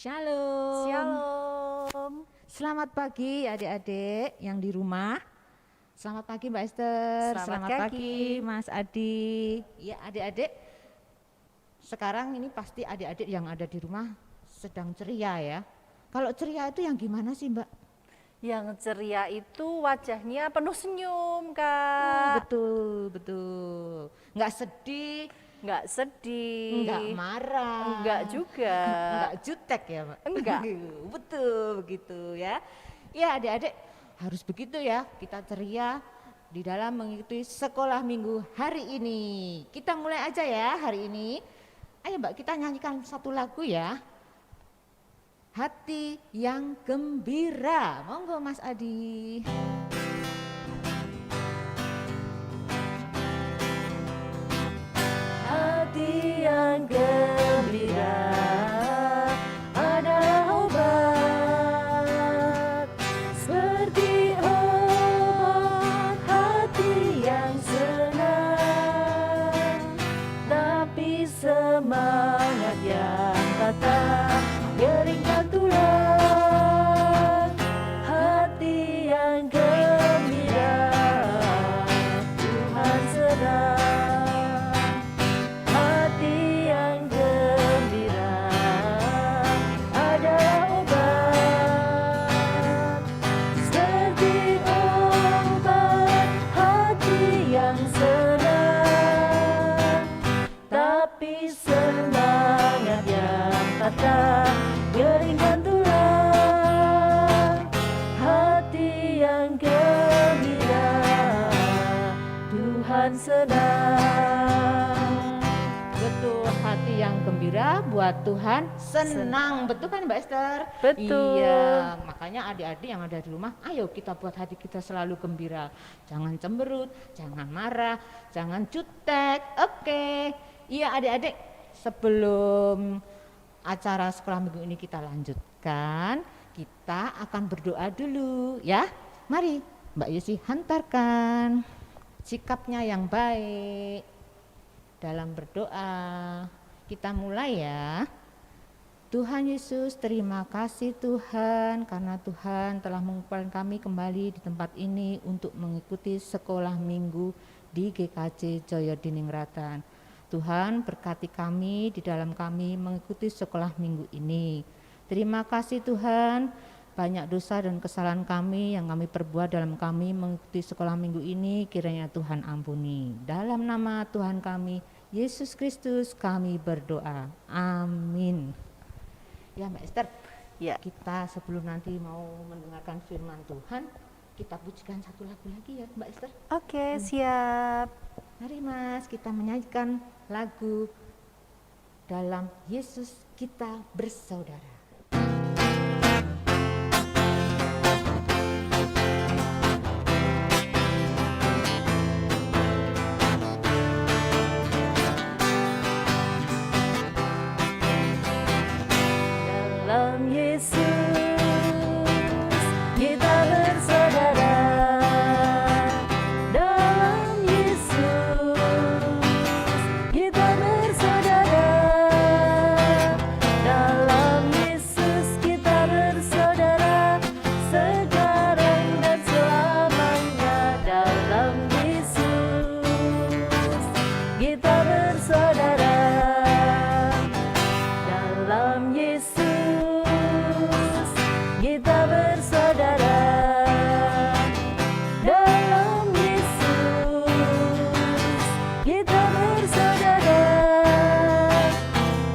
Shalom. Shalom. Selamat pagi adik-adik yang di rumah. Selamat pagi Mbak Esther. Selamat pagi pagi. Mas Adi. Ya adik-adik, sekarang ini pasti adik-adik yang ada di rumah sedang ceria ya. Kalau ceria itu yang gimana sih Mbak? Yang ceria itu wajahnya penuh senyum, Kak. Betul. Nggak sedih, Nggak sedih. nggak marah, Enggak juga. nggak jutek ya Mbak? Enggak. Betul begitu ya. Ya adik-adik harus begitu ya, kita ceria di dalam mengikuti sekolah minggu hari ini. Kita mulai aja ya hari ini. Ayo Mbak, kita nyanyikan satu lagu ya. Hati yang gembira. Monggo Mas Adi. Hati yang gembira adalah obat, seperti obat hati yang senang, tapi semangat yang patah ngeringkan tulang. Hati yang gembira Tuhan sedang. Hati yang gembira adalah obat, seperti obat hati yang senang, tapi semangat yang patah ngeringkan tulang. Hati yang gembira Tuhan senang. Betul, hati yang gembira buat Tuhan senang. Betul kan Mbak Esther? Betul. Iya, makanya adik-adik yang ada di rumah, ayo kita buat hati kita selalu gembira. Jangan cemberut, jangan marah, jangan jutek. Oke. Iya adik-adik, sebelum acara sekolah minggu ini kita lanjutkan, kita akan berdoa dulu ya. Mari Mbak Yusi hantarkan sikapnya yang baik dalam berdoa. Kita mulai ya. Tuhan Yesus, terima kasih Tuhan karena Tuhan telah mengumpulkan kami kembali di tempat ini untuk mengikuti sekolah minggu di GKJ Joyodiningrat. Tuhan berkati kami di dalam kami mengikuti sekolah minggu ini. Terima kasih Tuhan, banyak dosa dan kesalahan kami yang kami perbuat dalam kami mengikuti sekolah minggu ini, kiranya Tuhan ampuni. Dalam nama Tuhan kami Yesus Kristus kami berdoa, amin. Ya Mbak Esther, Ya, kita sebelum nanti mau mendengarkan firman Tuhan, kita pujikan satu lagu lagi ya Mbak Esther. oke, siap. Mari Mas, kita menyanyikan lagu Dalam Yesus Kita Bersaudara. Dalam Yesus kita bersaudara. Dalam Yesus kita bersaudara. Dalam Yesus kita bersaudara, sekarang dan selamanya. Dalam Yesus kita bersaudara. Dalam Yesus kita bersaudara. Dalam Yesus kita bersaudara.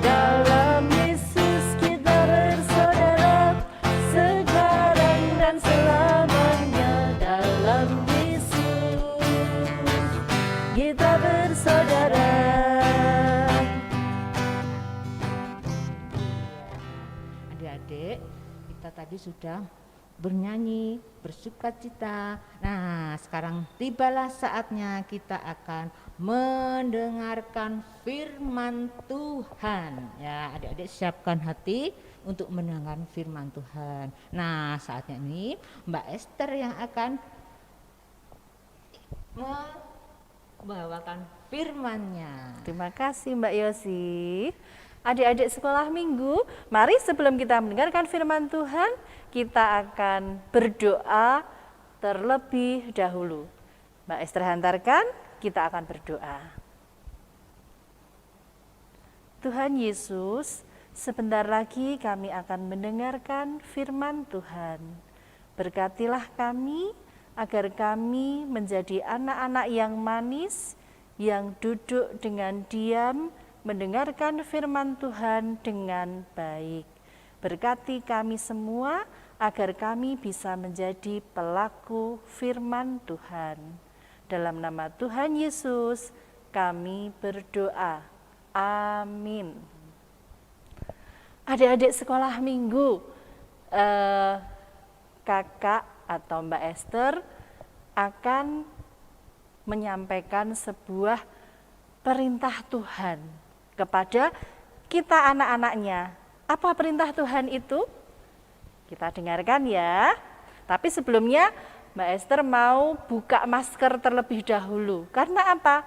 Dalam Yesus kita bersaudara, sekarang dan selamanya. Dalam Yesus kita bersaudara. Adik-adik, kita tadi sudah bernyanyi, bersukacita. Nah, sekarang tibalah saatnya kita akan mendengarkan firman Tuhan. Ya, adik-adik siapkan hati untuk mendengarkan firman Tuhan. Nah, saatnya ini Mbak Esther yang akan membawakan firman-Nya. Terima kasih Mbak Yosi. Adik-adik sekolah minggu, mari sebelum kita mendengarkan firman Tuhan, kita akan berdoa terlebih dahulu. Mbak Esther hantarkan, kita akan berdoa. Tuhan Yesus, sebentar lagi kami akan mendengarkan firman Tuhan. Berkatilah kami, agar kami menjadi anak-anak yang manis, yang duduk dengan diam, mendengarkan firman Tuhan dengan baik. Berkati kami semua agar kami bisa menjadi pelaku firman Tuhan. Dalam nama Tuhan Yesus kami berdoa. Amin. Adik-adik sekolah minggu, kakak atau Mbak Esther akan menyampaikan sebuah perintah Tuhan kepada kita anak-anaknya. Apa perintah Tuhan itu? Kita dengarkan ya. Tapi sebelumnya Mbak Esther mau buka masker terlebih dahulu. Karena apa?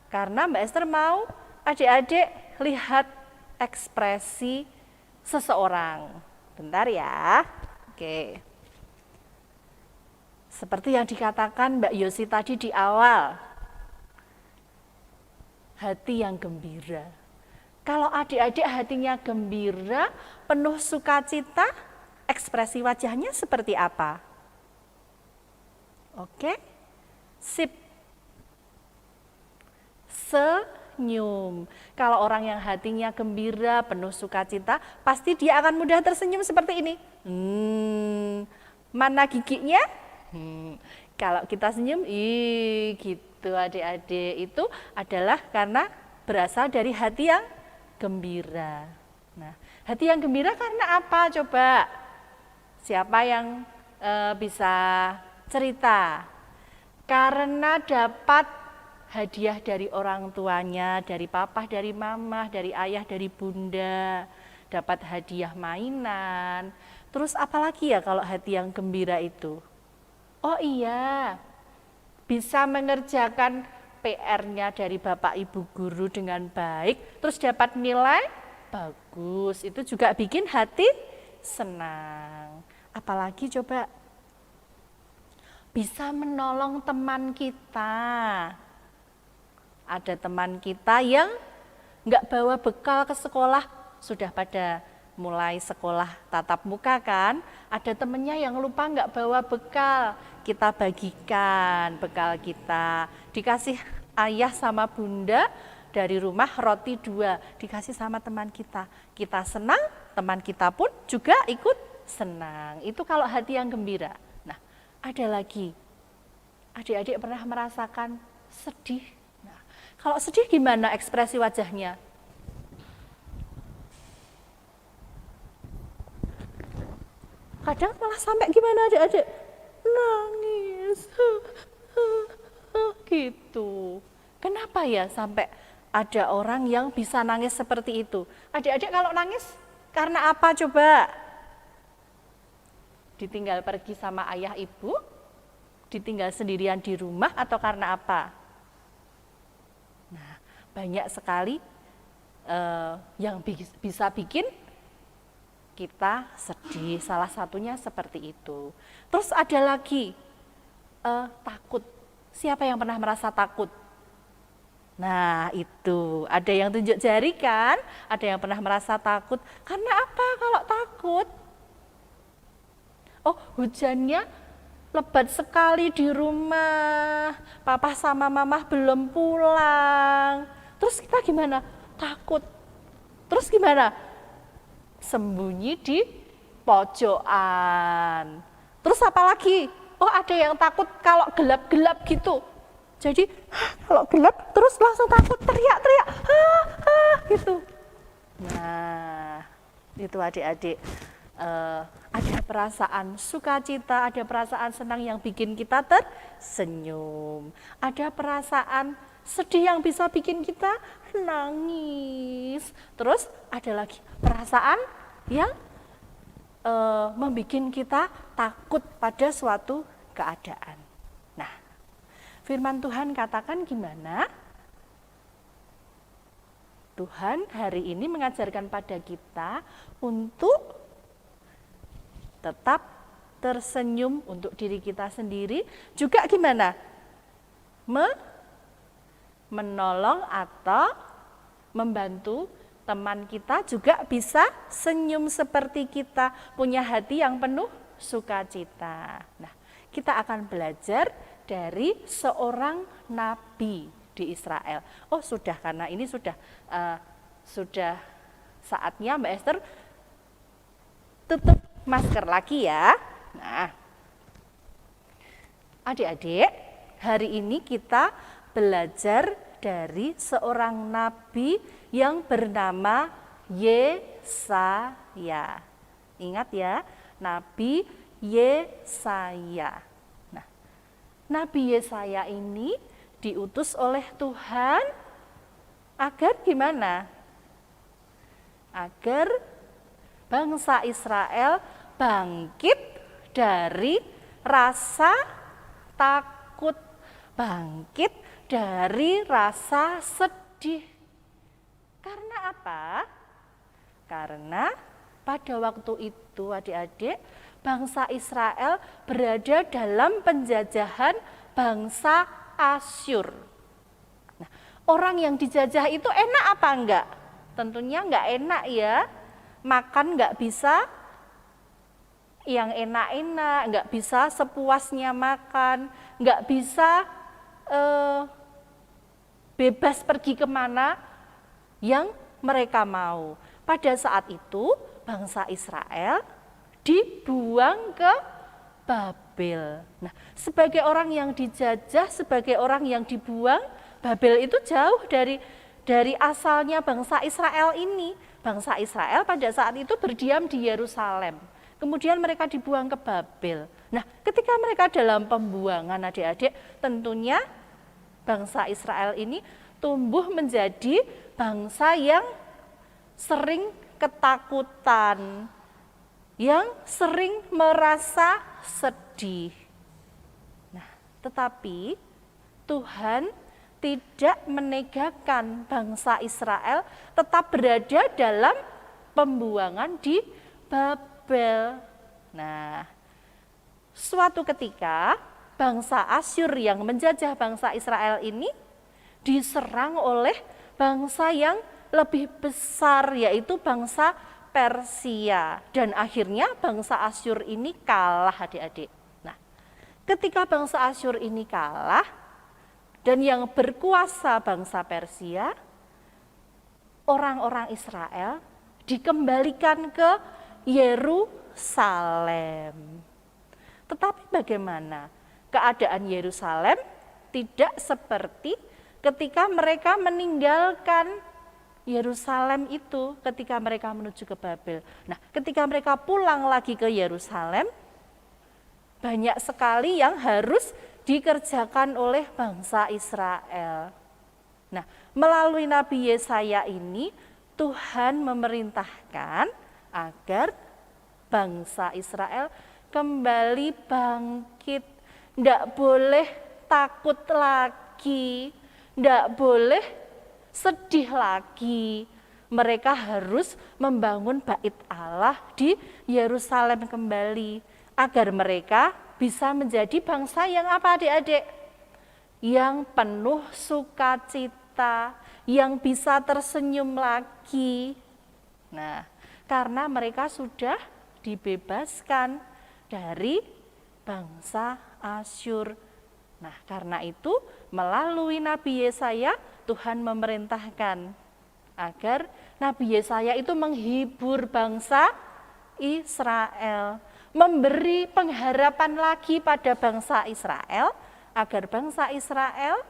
Karena Mbak Esther mau adik-adik lihat ekspresi seseorang. Bentar ya. Oke. Seperti yang dikatakan Mbak Yosi tadi di awal. Hati yang gembira. Kalau adik-adik hatinya gembira, penuh sukacita, ekspresi wajahnya seperti apa? Oke, sip. Senyum. Kalau orang yang hatinya gembira, penuh sukacita, pasti dia akan mudah tersenyum seperti ini. Mana giginya? Kalau kita senyum, gitu adik-adik. Itu adalah karena berasal dari hati yang gembira. Nah, hati yang gembira karena apa? Coba, siapa yang bisa cerita? Karena dapat hadiah dari orang tuanya, dari papa, dari mama, dari ayah, dari bunda, dapat hadiah mainan. Terus apalagi ya kalau hati yang gembira itu? Oh iya, bisa mengerjakan PR-nya dari Bapak Ibu guru dengan baik, terus dapat nilai bagus. Itu juga bikin hati senang. Apalagi coba bisa menolong teman kita. Ada teman kita yang nggak bawa bekal ke sekolah, sudah pada mulai sekolah tatap muka kan, ada temennya yang lupa nggak bawa bekal, kita bagikan bekal kita, dikasih ayah sama bunda dari rumah roti 2, dikasih sama teman kita, kita senang, teman kita pun juga ikut senang. Itu kalau hati yang gembira. Nah, ada lagi, adik-adik pernah merasakan sedih. Nah, kalau sedih gimana ekspresi wajahnya? Kadang malah sampai gimana adik-adik? Nangis. Gitu. Kenapa ya sampai ada orang yang bisa nangis seperti itu? Adik-adik kalau nangis karena apa coba? Ditinggal pergi sama ayah ibu? Ditinggal sendirian di rumah atau karena apa? Nah, banyak sekali yang bisa bikin kita sedih, salah satunya seperti itu. Terus ada lagi, takut. Siapa yang pernah merasa takut? Nah itu, ada yang tunjuk jari kan? Ada yang pernah merasa takut. Karena apa kalau takut? Oh, hujannya lebat sekali di rumah, papa sama mama belum pulang. Terus kita gimana? Takut. Terus gimana? Sembunyi di pojokan. Terus apa lagi? Oh, ada yang takut kalau gelap-gelap gitu. Jadi kalau gelap terus langsung takut, teriak-teriak, gitu. Nah, itu adik-adik, ada perasaan sukacita, ada perasaan senang yang bikin kita tersenyum. Ada perasaan sedih yang bisa bikin kita nangis. Terus ada lagi perasaan yang membuat kita takut pada suatu keadaan. Nah, firman Tuhan katakan gimana? Tuhan hari ini mengajarkan pada kita untuk tetap tersenyum untuk diri kita sendiri, juga gimana? Menolong atau membantu teman kita juga bisa senyum seperti kita, punya hati yang penuh sukacita. Nah, kita akan belajar dari seorang nabi di Israel. Oh sudah, karena ini sudah saatnya Mbak Esther tutup masker lagi ya. Nah, adik-adik, hari ini kita belajar dari seorang nabi yang bernama Yesaya. Ingat ya, Nabi Yesaya. Nah, Nabi Yesaya ini diutus oleh Tuhan agar gimana? Agar bangsa Israel bangkit dari rasa takut, bangkit dari rasa sedih. Karena apa? Karena pada waktu itu adik-adik, bangsa Israel berada dalam penjajahan bangsa Asyur. Nah, orang yang dijajah itu enak apa enggak? Tentunya enggak enak ya. Makan enggak bisa yang enak-enak, enggak bisa sepuasnya makan, enggak bisa bebas pergi kemana yang mereka mau. Pada saat itu bangsa Israel dibuang ke Babel. Nah, sebagai orang yang dijajah, sebagai orang yang dibuang, Babel itu jauh dari asalnya bangsa Israel ini. Bangsa Israel pada saat itu berdiam di Yerusalem. Kemudian mereka dibuang ke Babel. Nah, ketika mereka dalam pembuangan adik-adik, tentunya bangsa Israel ini tumbuh menjadi bangsa yang sering ketakutan, yang sering merasa sedih. Nah, tetapi Tuhan tidak menegakkan bangsa Israel tetap berada dalam pembuangan di Babel. Nah, suatu ketika bangsa Asyur yang menjajah bangsa Israel ini diserang oleh bangsa yang lebih besar, yaitu bangsa Persia, dan akhirnya bangsa Asyur ini kalah adik-adik. Nah, ketika bangsa Asyur ini kalah dan yang berkuasa bangsa Persia, orang-orang Israel dikembalikan ke Yerusalem. Tetapi bagaimana keadaan Yerusalem? Tidak seperti ketika mereka meninggalkan Yerusalem itu, ketika mereka menuju ke Babel. Nah, ketika mereka pulang lagi ke Yerusalem, banyak sekali yang harus dikerjakan oleh bangsa Israel. Nah, melalui Nabi Yesaya ini, Tuhan memerintahkan agar bangsa Israel kembali bangkit. Tidak boleh takut lagi, tidak boleh sedih lagi. Mereka harus membangun bait Allah di Yerusalem kembali, agar mereka bisa menjadi bangsa yang apa adik-adik? Yang penuh sukacita, yang bisa tersenyum lagi. Nah, karena mereka sudah dibebaskan dari bangsa Asyur. Nah, karena itu melalui Nabi Yesaya Tuhan memerintahkan agar Nabi Yesaya itu menghibur bangsa Israel, memberi pengharapan lagi pada bangsa Israel, agar bangsa Israel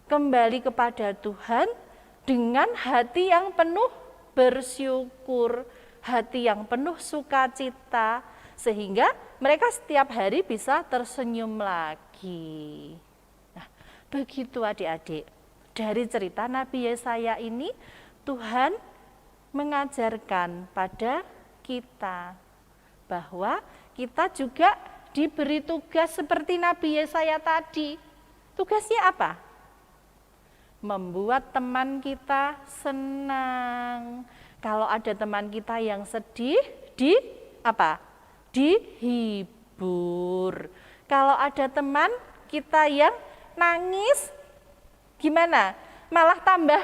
kembali kepada Tuhan dengan hati yang penuh bersyukur, hati yang penuh sukacita, sehingga mereka setiap hari bisa tersenyum lagi. Nah, begitu adik-adik. Dari cerita Nabi Yesaya ini, Tuhan mengajarkan pada kita bahwa kita juga diberi tugas seperti Nabi Yesaya tadi. Tugasnya apa? membuat teman kita senang. Kalau ada teman kita yang sedih, dihibur. Kalau ada teman kita yang nangis, gimana? Malah tambah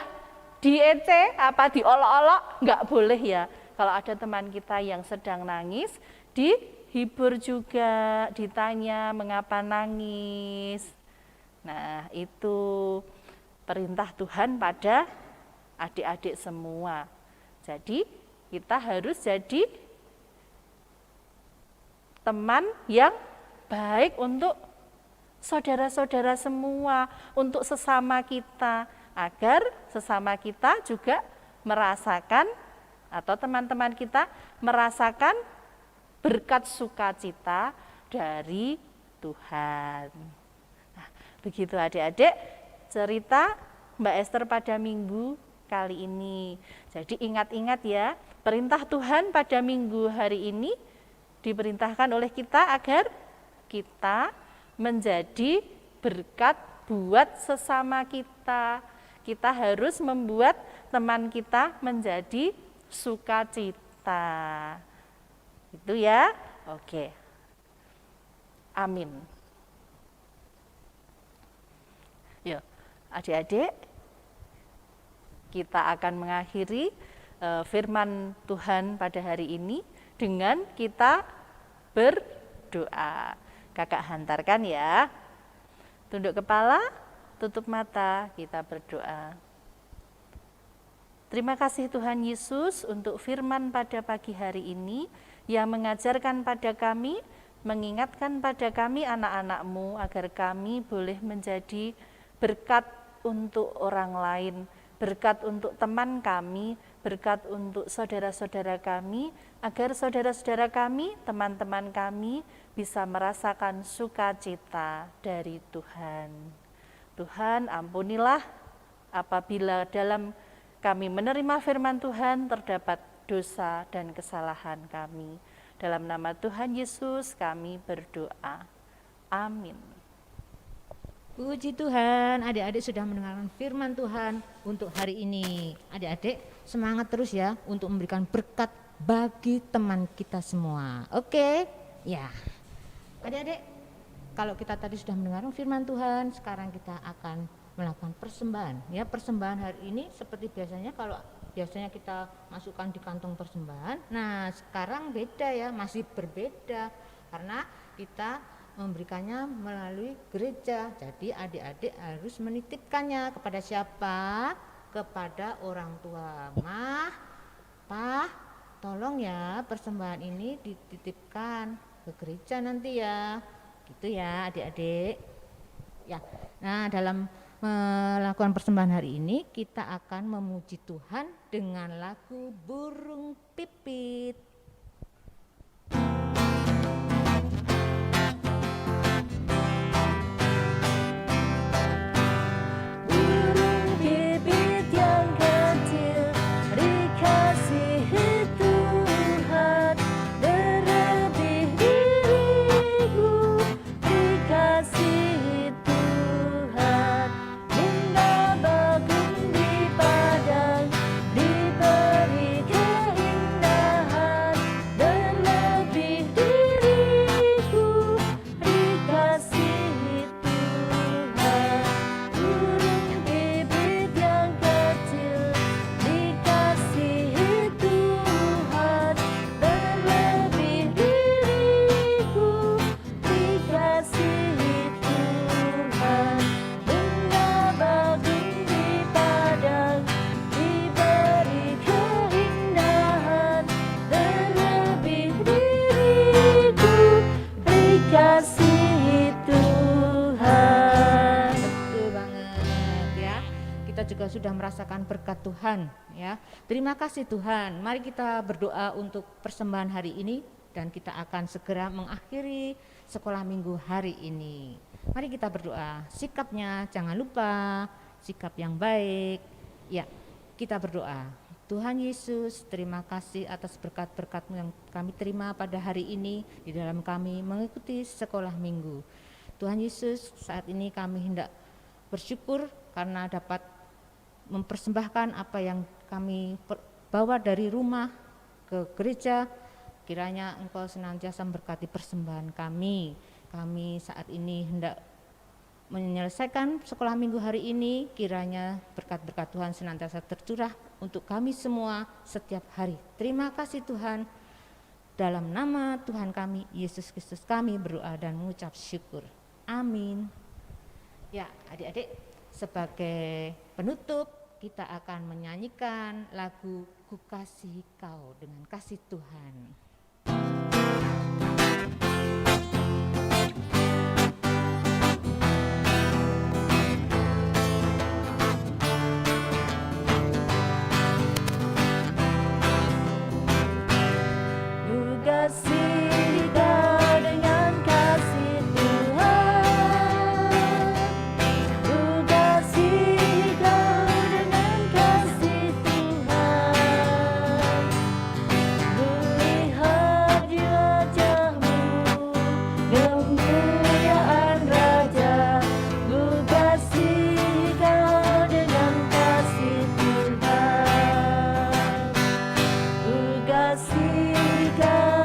diece, diolok-olok, nggak boleh ya. Kalau ada teman kita yang sedang nangis, dihibur juga, ditanya mengapa nangis. Nah, itu perintah Tuhan pada adik-adik semua. Jadi, kita harus jadi teman yang baik untuk saudara-saudara semua, untuk sesama kita, agar sesama kita juga merasakan, atau teman-teman kita merasakan berkat sukacita dari Tuhan. Nah, begitu adik-adik cerita Mbak Esther pada minggu kali ini. Jadi ingat-ingat ya, perintah Tuhan pada minggu hari ini diperintahkan oleh kita agar kita menjadi berkat buat sesama kita. Kita harus membuat teman kita menjadi sukacita. Itu ya. Oke. Amin. Yuk, adik-adik, kita akan mengakhiri firman Tuhan pada hari ini dengan kita berdoa. Kakak hantarkan ya. Tunduk kepala, tutup mata, kita berdoa. Terima kasih Tuhan Yesus untuk firman pada pagi hari ini yang mengajarkan pada kami, mengingatkan pada kami anak-anak-Mu agar kami boleh menjadi berkat untuk orang lain, berkat untuk teman kami, berkat untuk saudara-saudara kami, agar saudara-saudara kami, teman-teman kami bisa merasakan sukacita dari Tuhan. Tuhan, ampunilah apabila dalam kami menerima firman Tuhan terdapat dosa dan kesalahan kami. Dalam nama Tuhan Yesus kami berdoa. Amin. Puji Tuhan, adik-adik sudah mendengarkan firman Tuhan untuk hari ini. Adik-adik semangat terus ya untuk memberikan berkat bagi teman kita semua. Oke? Ya. Adik-adik, kalau kita tadi sudah mendengarkan firman Tuhan, sekarang kita akan melakukan persembahan. Ya, persembahan hari ini seperti biasanya, kalau biasanya kita masukkan di kantong persembahan. Nah, sekarang beda ya, masih berbeda karena kita memberikannya melalui gereja. Jadi adik-adik harus menitipkannya kepada siapa? Kepada orang tua. Mah, Pak, tolong ya persembahan ini dititipkan ke gereja nanti ya. Gitu ya adik-adik. Ya. Nah, dalam melakukan persembahan hari ini kita akan memuji Tuhan dengan lagu Burung Pipit. Juga sudah merasakan berkat Tuhan ya. Terima kasih Tuhan. Mari kita berdoa untuk persembahan hari ini dan kita akan segera mengakhiri sekolah minggu hari ini. Mari kita berdoa. Sikapnya jangan lupa, sikap yang baik. Ya, kita berdoa. Tuhan Yesus, terima kasih atas berkat-berkat-Mu yang kami terima pada hari ini di dalam kami mengikuti sekolah minggu. Tuhan Yesus, saat ini kami hendak bersyukur karena dapat mempersembahkan apa yang kami bawa dari rumah ke gereja. Kiranya Engkau senantiasa memberkati persembahan kami. Kami saat ini hendak menyelesaikan sekolah minggu hari ini, kiranya berkat-berkat Tuhan senantiasa tercurah untuk kami semua setiap hari. Terima kasih Tuhan. Dalam nama Tuhan kami, Yesus Kristus kami berdoa dan mengucap syukur. Amin. Ya, adik-adik, sebagai penutup kita akan menyanyikan lagu Ku Kasih Kau dengan kasih Tuhan. Kasih kau dengan kasih Tuhan, ku kasih kau dengan kasih Tuhan, ku lihat di wajahmu kemuliaan Raja, ku kasih kau dengan kasih Tuhan, ku kasih kau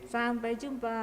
Sampai jumpa.